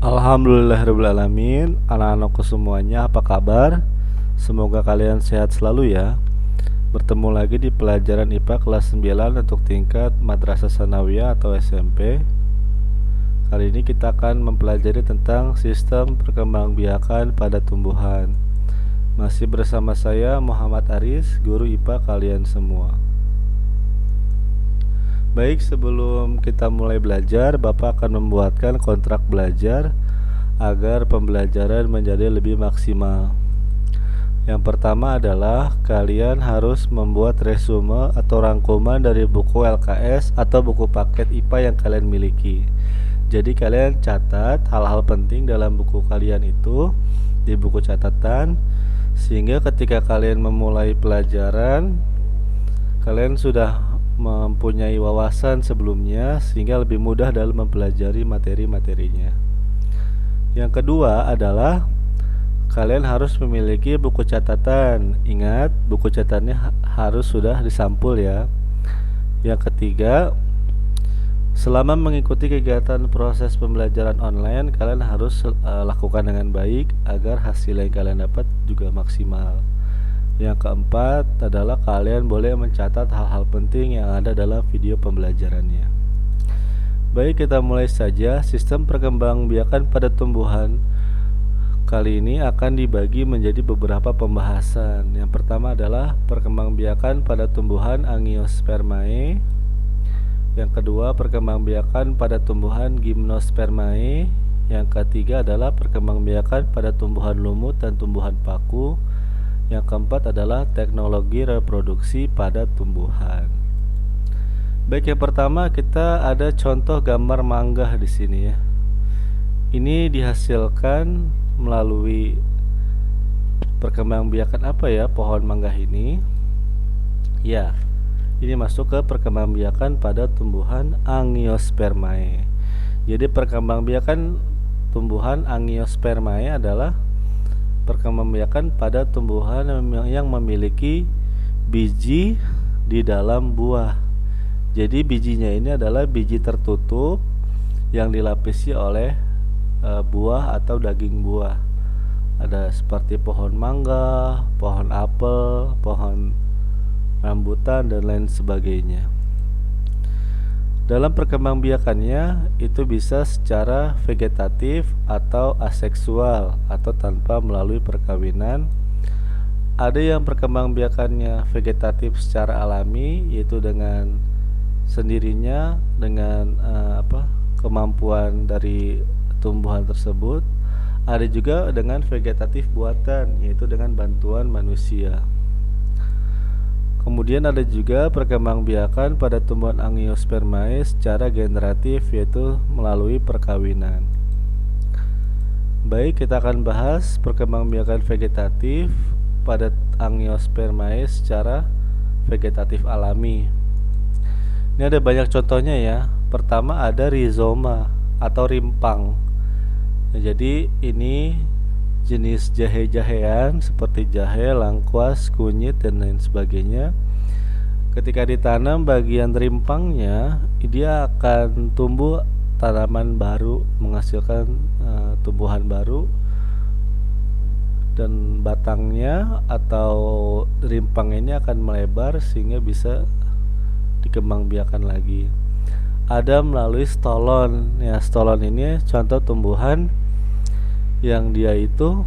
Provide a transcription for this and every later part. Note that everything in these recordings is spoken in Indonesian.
Alhamdulillahirrahmanirrahim. Anak-anakku semuanya, apa kabar? Semoga kalian sehat selalu ya. Bertemu lagi di pelajaran IPA kelas 9 untuk tingkat Madrasah Sanawiyah atau SMP. Kali ini kita akan mempelajari tentang sistem perkembangbiakan pada tumbuhan. Masih bersama saya Muhammad Aris, guru IPA kalian semua. Baik, sebelum kita mulai belajar, Bapak akan membuatkan kontrak belajar agar pembelajaran menjadi lebih maksimal. Yang pertama adalah kalian harus membuat resume atau rangkuman dari buku LKS atau buku paket IPA yang kalian miliki. Jadi kalian catat hal-hal penting dalam buku kalian itu di buku catatan, sehingga ketika kalian memulai pelajaran, kalian sudah mempunyai wawasan sebelumnya sehingga lebih mudah dalam mempelajari materi-materinya. Yang kedua adalah kalian harus memiliki buku catatan. Ingat, buku catatannya harus sudah disampul ya. Yang ketiga, selama mengikuti kegiatan proses pembelajaran online, kalian harus lakukan dengan baik agar hasil yang kalian dapat juga maksimal. Yang keempat adalah kalian boleh mencatat hal-hal penting yang ada dalam video pembelajarannya. Baik, kita mulai saja. Sistem perkembangbiakan pada tumbuhan kali ini akan dibagi menjadi beberapa pembahasan. Yang pertama adalah perkembangbiakan pada tumbuhan Angiospermae. Yang kedua, perkembangbiakan pada tumbuhan Gymnospermae. Yang ketiga adalah perkembangbiakan pada tumbuhan lumut dan tumbuhan paku. Yang keempat adalah teknologi reproduksi pada tumbuhan. Baik, yang pertama kita ada contoh gambar mangga di sini ya. Ini dihasilkan melalui perkembangbiakan apa ya pohon mangga ini? Ya, ini masuk ke perkembangbiakan pada tumbuhan Angiospermae. Jadi perkembangbiakan tumbuhan Angiospermae adalah perkembangbiakan pada tumbuhan yang memiliki biji di dalam buah. Jadi bijinya ini adalah biji tertutup yang dilapisi oleh buah atau daging buah. Ada seperti pohon mangga, pohon apel, pohon rambutan dan lain sebagainya. Dalam perkembangbiakannya itu bisa secara vegetatif atau aseksual atau tanpa melalui perkawinan. Ada yang perkembangbiakannya vegetatif secara alami, yaitu dengan sendirinya dengan kemampuan dari tumbuhan tersebut. Ada juga dengan vegetatif buatan, yaitu dengan bantuan manusia. Kemudian ada juga perkembangbiakan pada tumbuhan Angiospermae secara generatif, yaitu melalui perkawinan. Baik, kita akan bahas perkembangbiakan vegetatif pada Angiospermae secara vegetatif alami. Ini ada banyak contohnya ya. Pertama ada rizoma atau rimpang. Nah, jadi ini jenis jahe-jahean seperti jahe, lengkuas, kunyit dan lain sebagainya. Ketika ditanam bagian rimpangnya, dia akan tumbuh tanaman baru, menghasilkan tumbuhan baru, dan batangnya atau rimpang ini akan melebar sehingga bisa dikembangbiakan lagi. Ada melalui stolon. Ya, stolon ini contoh tumbuhan yang dia itu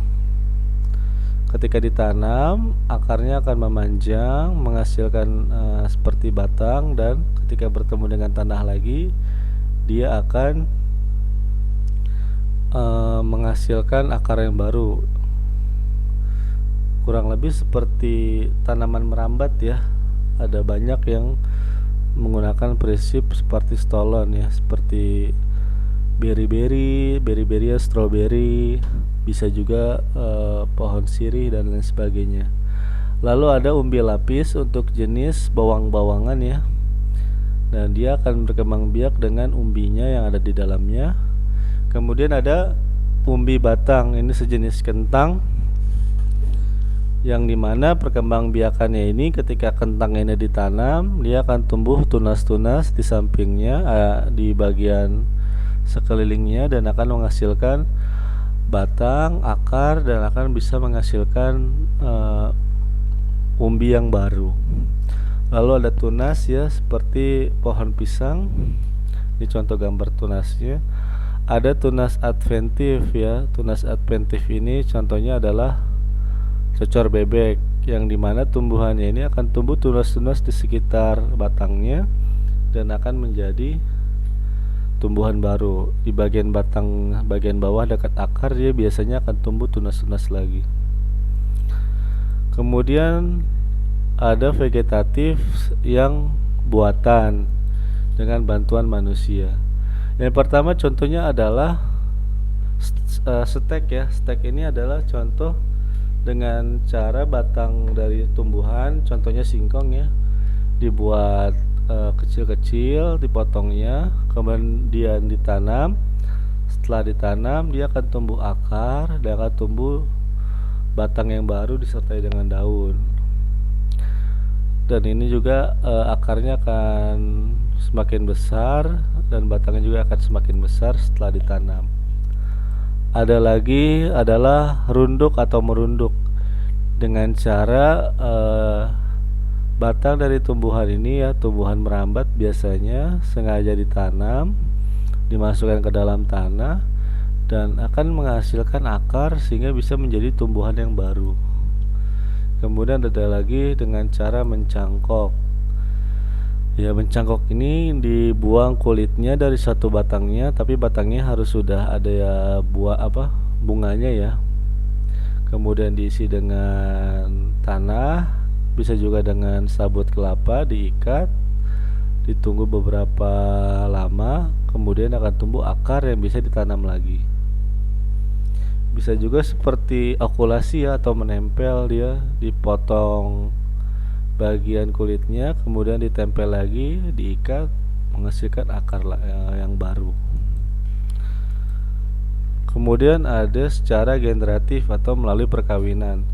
ketika ditanam akarnya akan memanjang menghasilkan seperti batang, dan ketika bertemu dengan tanah lagi dia akan menghasilkan akar yang baru. Kurang lebih seperti tanaman merambat ya. Ada banyak yang menggunakan prinsip seperti stolon ya, seperti beri-beri, strawberry, bisa juga pohon sirih dan lain sebagainya. Lalu ada umbi lapis untuk jenis bawang-bawangan ya, dan dia akan berkembang biak dengan umbinya yang ada di dalamnya. Kemudian ada umbi batang, ini sejenis kentang yang dimana perkembangbiakannya ini ketika kentang ini ditanam, dia akan tumbuh tunas-tunas di sampingnya, di bagian sekelilingnya dan akan menghasilkan batang, akar, dan akan bisa menghasilkan umbi yang baru. Lalu ada tunas ya, seperti pohon pisang. Ini contoh gambar tunasnya. Ada tunas adventif ya. Tunas adventif ini contohnya adalah cocor bebek, yang dimana tumbuhannya ini akan tumbuh tunas-tunas di sekitar batangnya dan akan menjadi tumbuhan baru. Di bagian batang bagian bawah dekat akar dia biasanya akan tumbuh tunas-tunas lagi. Kemudian ada vegetatif yang buatan dengan bantuan manusia. Yang pertama contohnya adalah stek ya. Stek ini adalah contoh dengan cara batang dari tumbuhan, contohnya singkong ya, dibuat kecil-kecil, dipotongnya, kemudian ditanam. Setelah ditanam dia akan tumbuh akar dan akan tumbuh batang yang baru disertai dengan daun. Dan ini juga akarnya akan semakin besar dan batangnya juga akan semakin besar setelah ditanam. Ada lagi adalah runduk atau merunduk, dengan cara batang dari tumbuhan ini ya, tumbuhan merambat biasanya sengaja ditanam, dimasukkan ke dalam tanah dan akan menghasilkan akar sehingga bisa menjadi tumbuhan yang baru. Kemudian ada lagi dengan cara mencangkok. Ya, mencangkok ini dibuang kulitnya dari satu batangnya, tapi batangnya harus sudah ada ya buah bunganya ya. Kemudian diisi dengan tanah, bisa juga dengan sabut kelapa, diikat, ditunggu beberapa lama, kemudian akan tumbuh akar yang bisa ditanam lagi. Bisa juga seperti okulasi ya, atau menempel, dia dipotong bagian kulitnya kemudian ditempel lagi, diikat, menghasilkan akar yang baru. Kemudian ada secara generatif atau melalui perkawinan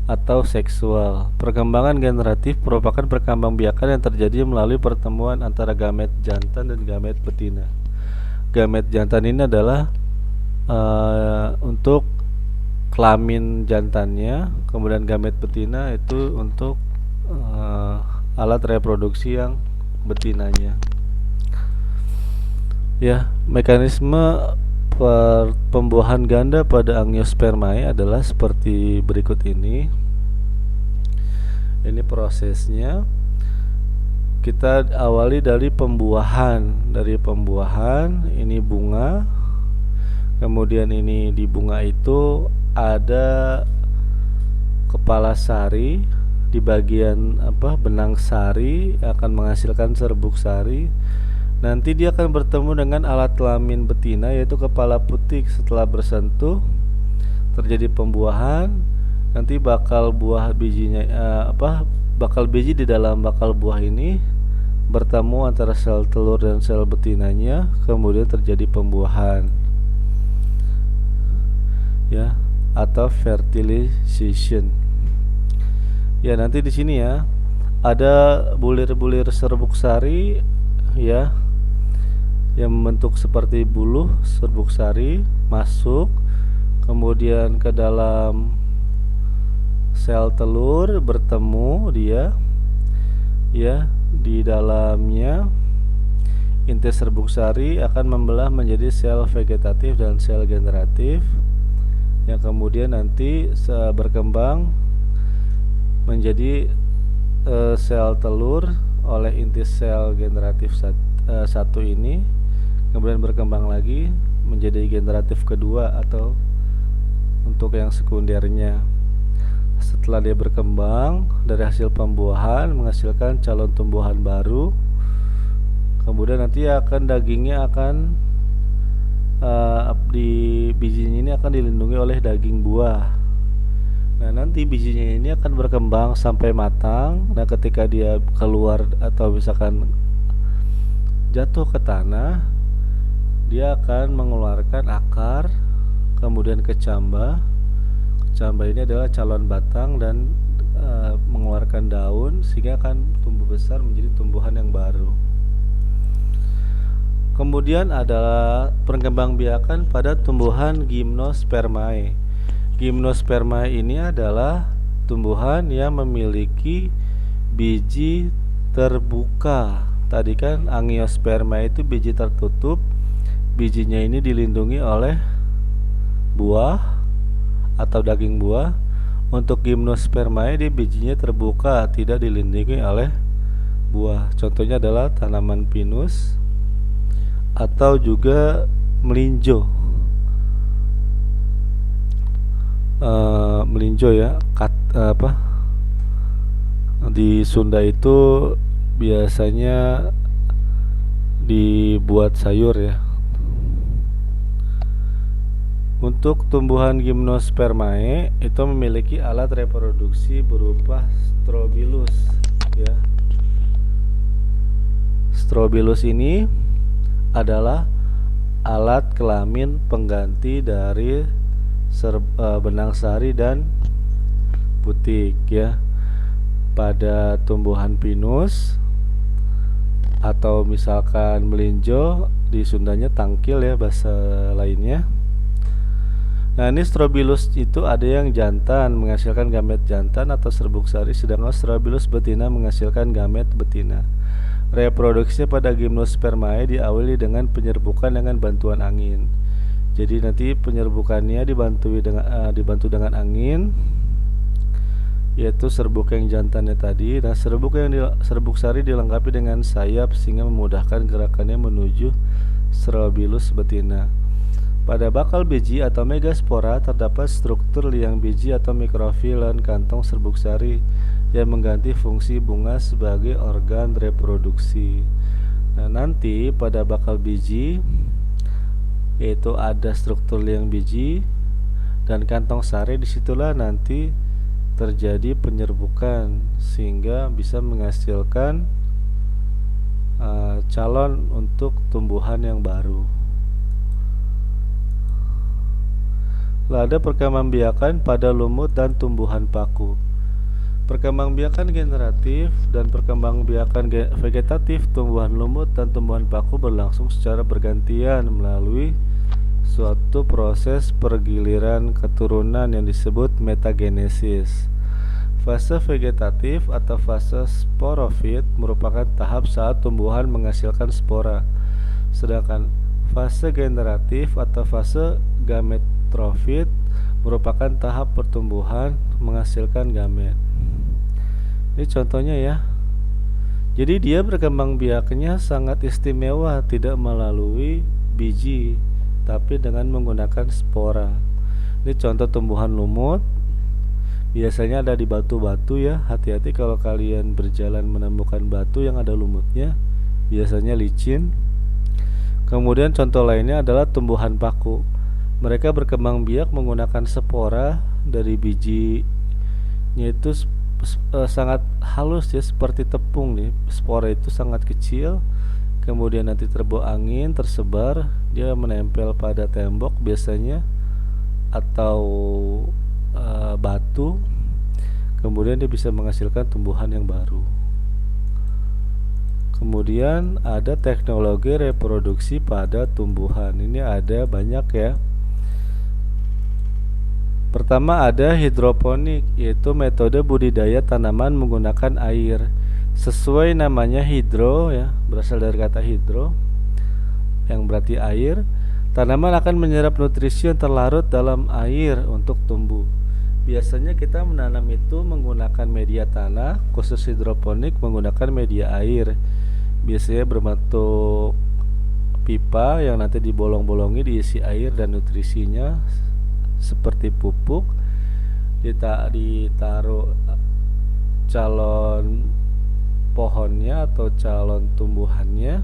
atau seksual. Perkembangan generatif merupakan perkembangbiakan yang terjadi melalui pertemuan antara gamet jantan dan gamet betina. Gamet jantan ini adalah untuk kelamin jantannya, kemudian gamet betina itu untuk alat reproduksi yang betinanya. Ya, mekanisme pembuahan ganda pada Angiospermae adalah seperti berikut ini. Ini prosesnya. Kita awali dari pembuahan. Dari pembuahan ini bunga. Kemudian ini di bunga itu ada kepala sari, di bagian benang sari akan menghasilkan serbuk sari. Nanti dia akan bertemu dengan alat kelamin betina yaitu kepala putih. Setelah bersentuh terjadi pembuahan. Nanti bakal buah bijinya bakal biji di dalam bakal buah ini bertemu antara sel telur dan sel betinanya, kemudian terjadi pembuahan. Ya, atau fertilization. Ya, nanti di sini ya ada bulir-bulir serbuk sari ya, yang membentuk seperti buluh serbuk sari masuk kemudian ke dalam sel telur, bertemu dia ya, di dalamnya inti serbuk sari akan membelah menjadi sel vegetatif dan sel generatif, yang kemudian nanti berkembang menjadi sel telur oleh inti sel generatif satu ini, kemudian berkembang lagi menjadi generatif kedua atau untuk yang sekundernya. Setelah dia berkembang dari hasil pembuahan menghasilkan calon tumbuhan baru, kemudian nanti dagingnya akan di bijinya ini akan dilindungi oleh daging buah. Nah, nanti bijinya ini akan berkembang sampai matang. Nah, ketika dia keluar atau misalkan jatuh ke tanah, dia akan mengeluarkan akar, kemudian kecambah. Kecambah ini adalah calon batang dan mengeluarkan daun sehingga akan tumbuh besar menjadi tumbuhan yang baru. Kemudian adalah perkembangbiakan pada tumbuhan Gymnospermae. Gymnospermae ini adalah tumbuhan yang memiliki biji terbuka. Tadi kan Angiospermae itu biji tertutup. Bijinya ini dilindungi oleh buah atau daging buah. Untuk Gymnospermae di bijinya terbuka, tidak dilindungi oleh buah. Contohnya adalah tanaman pinus atau juga melinjo. Melinjo ya, di Sunda itu biasanya dibuat sayur ya. Untuk tumbuhan Gymnospermae itu memiliki alat reproduksi berupa strobilus ya. Strobilus ini adalah alat kelamin pengganti dari benang sari dan putik ya. Pada tumbuhan pinus atau misalkan melinjo, di Sundanya tangkil ya bahasa lainnya. Nah, ini strobilus itu ada yang jantan menghasilkan gamet jantan atau serbuk sari, sedangkan strobilus betina menghasilkan gamet betina. Reproduksinya pada Gymnospermae diawali dengan penyerbukan dengan bantuan angin. Jadi nanti penyerbukannya dibantu dengan angin, yaitu serbuk yang jantannya tadi. Nah, serbuk sari dilengkapi dengan sayap sehingga memudahkan gerakannya menuju strobilus betina. Pada bakal biji atau megaspora terdapat struktur liang biji atau mikrofil dan kantong serbuk sari yang mengganti fungsi bunga sebagai organ reproduksi. Nah, nanti pada bakal biji yaitu ada struktur liang biji dan kantong sari, disitulah nanti terjadi penyerbukan sehingga bisa menghasilkan calon untuk tumbuhan yang baru. Lalu ada perkembangbiakan pada lumut dan tumbuhan paku. Perkembangbiakan generatif dan perkembangbiakan vegetatif tumbuhan lumut dan tumbuhan paku berlangsung secara bergantian melalui suatu proses pergiliran keturunan yang disebut metagenesis. Fase vegetatif atau fase sporofit merupakan tahap saat tumbuhan menghasilkan spora, sedangkan fase generatif atau fase gametrofit merupakan tahap pertumbuhan menghasilkan gamet. Ini contohnya ya. Jadi dia berkembang biaknya sangat istimewa, tidak melalui biji tapi dengan menggunakan spora. Ini contoh tumbuhan lumut. Biasanya ada di batu-batu ya. Hati-hati kalau kalian berjalan menemukan batu yang ada lumutnya, biasanya licin. Kemudian contoh lainnya adalah tumbuhan paku. Mereka berkembang biak menggunakan spora dari bijinya itu sangat halus ya, seperti tepung nih. Spora itu sangat kecil, kemudian nanti terbawa angin, tersebar, dia menempel pada tembok biasanya atau batu, kemudian dia bisa menghasilkan tumbuhan yang baru. Kemudian ada teknologi reproduksi pada tumbuhan. Ini ada banyak ya. Pertama ada hidroponik, yaitu metode budidaya tanaman menggunakan air. Sesuai namanya hidro ya, berasal dari kata hidro yang berarti air. Tanaman akan menyerap nutrisi yang terlarut dalam air untuk tumbuh. Biasanya kita menanam itu menggunakan media tanah, khusus hidroponik menggunakan media air. Biasanya berbentuk pipa yang nanti dibolong-bolongi, diisi air dan nutrisinya seperti pupuk. Ditaruh calon pohonnya atau calon tumbuhannya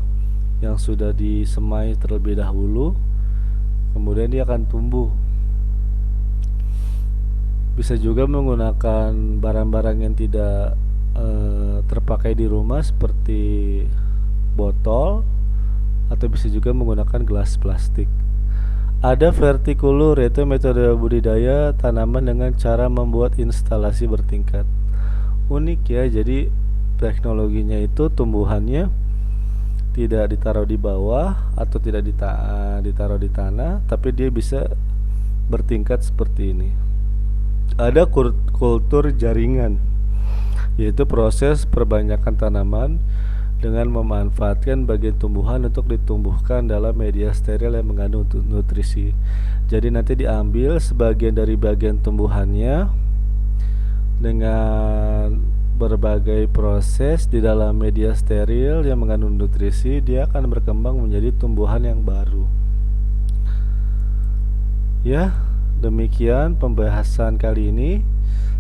yang sudah disemai terlebih dahulu, kemudian dia akan tumbuh. Bisa juga menggunakan barang-barang yang tidak terpakai di rumah seperti botol, atau bisa juga menggunakan gelas plastik. Ada vertikulur, yaitu metode budidaya tanaman dengan cara membuat instalasi bertingkat. Unik ya, jadi teknologinya itu tumbuhannya tidak ditaruh di bawah atau tidak ditaruh di tanah, tapi dia bisa bertingkat seperti ini. Ada kultur jaringan, yaitu proses perbanyakan tanaman dengan memanfaatkan bagian tumbuhan untuk ditumbuhkan dalam media steril yang mengandung nutrisi. Jadi nanti diambil sebagian dari bagian tumbuhannya dengan berbagai proses di dalam media steril yang mengandung nutrisi, dia akan berkembang menjadi tumbuhan yang baru. Ya, demikian pembahasan kali ini.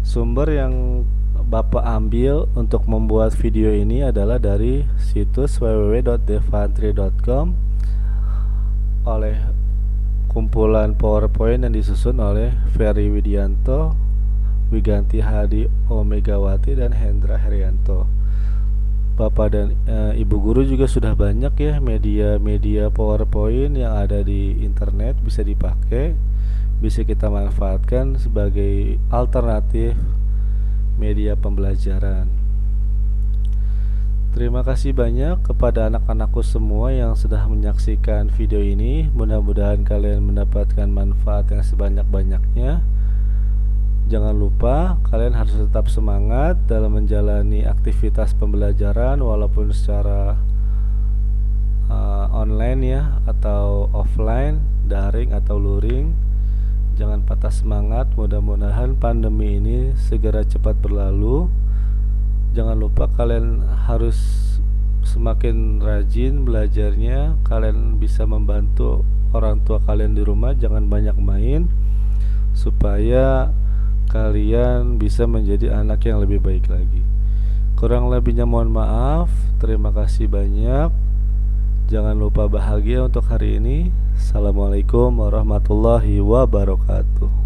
Sumber yang Bapak ambil untuk membuat video ini adalah dari situs www.devantri.com oleh kumpulan PowerPoint yang disusun oleh Ferry Widianto, Wiganti Hadi Omegawati, dan Hendra Herianto. Bapak dan Ibu guru juga sudah banyak ya media-media PowerPoint yang ada di internet, bisa dipakai, bisa kita manfaatkan sebagai alternatif media pembelajaran. Terima kasih banyak kepada anak-anakku semua yang sudah menyaksikan video ini. Mudah-mudahan kalian mendapatkan manfaat yang sebanyak-banyaknya. Jangan lupa kalian harus tetap semangat dalam menjalani aktivitas pembelajaran walaupun secara online ya, atau offline, daring atau luring. Jangan patah semangat. Mudah-mudahan pandemi ini segera cepat berlalu. Jangan lupa kalian harus semakin rajin belajarnya. Kalian bisa membantu orang tua kalian di rumah. Jangan banyak main, supaya kalian bisa menjadi anak yang lebih baik lagi. Kurang lebihnya mohon maaf. Terima kasih banyak. Jangan lupa bahagia untuk hari ini. Assalamualaikum warahmatullahi wabarakatuh.